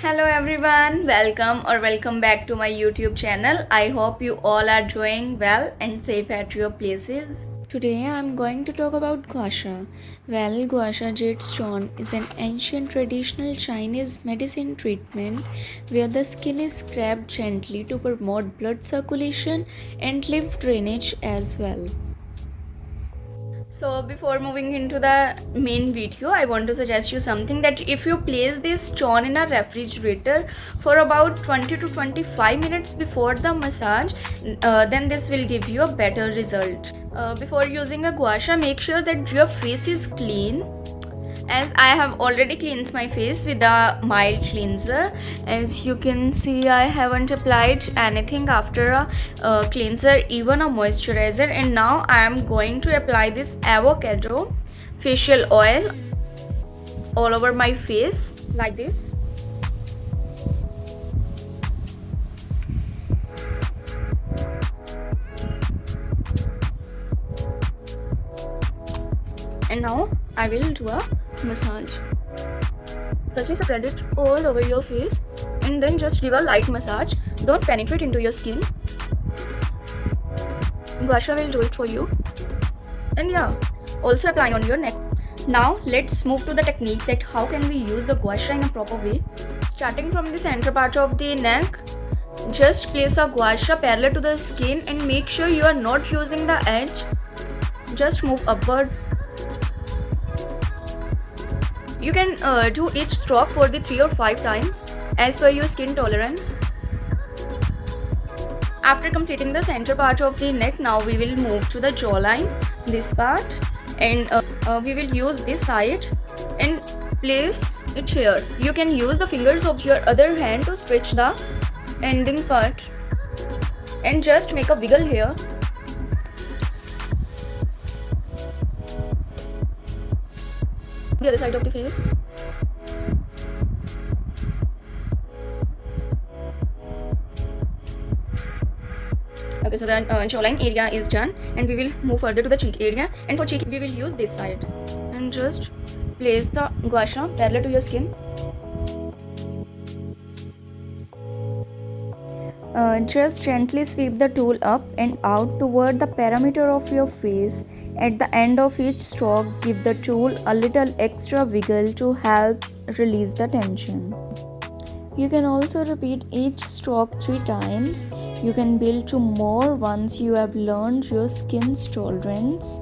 Hello everyone, welcome back to my YouTube channel. I hope you all are doing well and safe at your places. Today I am going to talk about gua sha. Well, gua sha jade stone is an ancient traditional Chinese medicine treatment where the skin is scraped gently to promote blood circulation and lymph drainage as well. So before moving into the main video, I want to suggest you something that if you place this stone in a refrigerator for about 20 to 25 minutes before the massage, then this will give you a better result. Before using a gua sha, make sure that your face is clean, as I have already cleansed my face with a mild cleanser. As you can see, I haven't applied anything after a cleanser, even a moisturizer, and now I am going to apply this avocado facial oil all over my face like this. And now I will do a massage. Firstly, spread it all over your face and then just give a light massage. Don't penetrate into your skin. Gua sha will do it for you. And yeah, also apply on your neck. Now let's move to the technique that how can we use the gua sha in a proper way. Starting from the center part of the neck, just place a gua sha parallel to the skin and make sure you are not using the edge. Just move upwards. You can do each stroke for the 3 or 5 times as per your skin tolerance. After completing the center part of the neck, now we will move to the jawline, this part, and we will use this side and place it here. You can use the fingers of your other hand to stretch the ending part and just make a wiggle here. The other side of the face. Okay, so the jawline area is done, and we will move further to the cheek area. And for cheek, we will use this side and just place the gua sha parallel to your skin. Just gently sweep the tool up and out toward the perimeter of your face. At the end of each stroke, give the tool a little extra wiggle to help release the tension. You can also repeat each stroke 3 times. You can build to more once you have learned your skin's tolerance.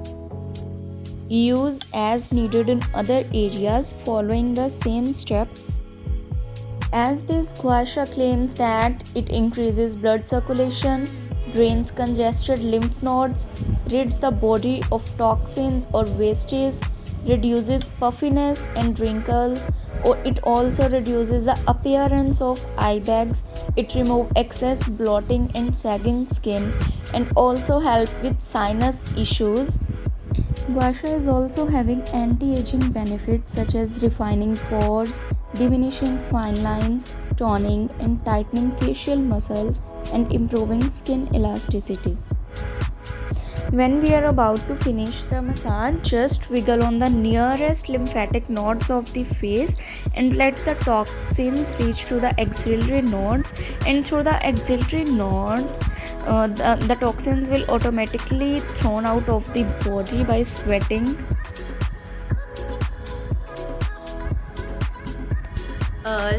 Use as needed in other areas following the same steps. As this gua sha claims that it increases blood circulation, drains congested lymph nodes, rids the body of toxins or wastage, reduces puffiness and wrinkles, or it also reduces the appearance of eye bags. It removes excess bloating and sagging skin, and also help with sinus issues. Gua sha is also having anti-aging benefits such as refining pores, diminishing fine lines, toning and tightening facial muscles, and improving skin elasticity. When we are about to finish the massage, just wiggle on the nearest lymphatic nodes of the face and let the toxins reach to the axillary nodes, and through the axillary nodes the toxins will automatically thrown out of the body by sweating.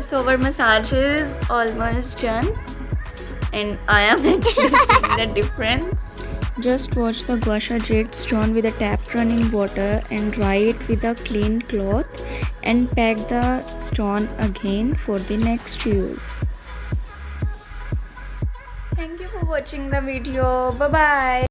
So our massage is almost done, and I am actually seeing the difference. Just wash the gua sha jade stone with a tap running water and dry it with a clean cloth, and pack the stone again for the next use. Thank you for watching the video. Bye bye.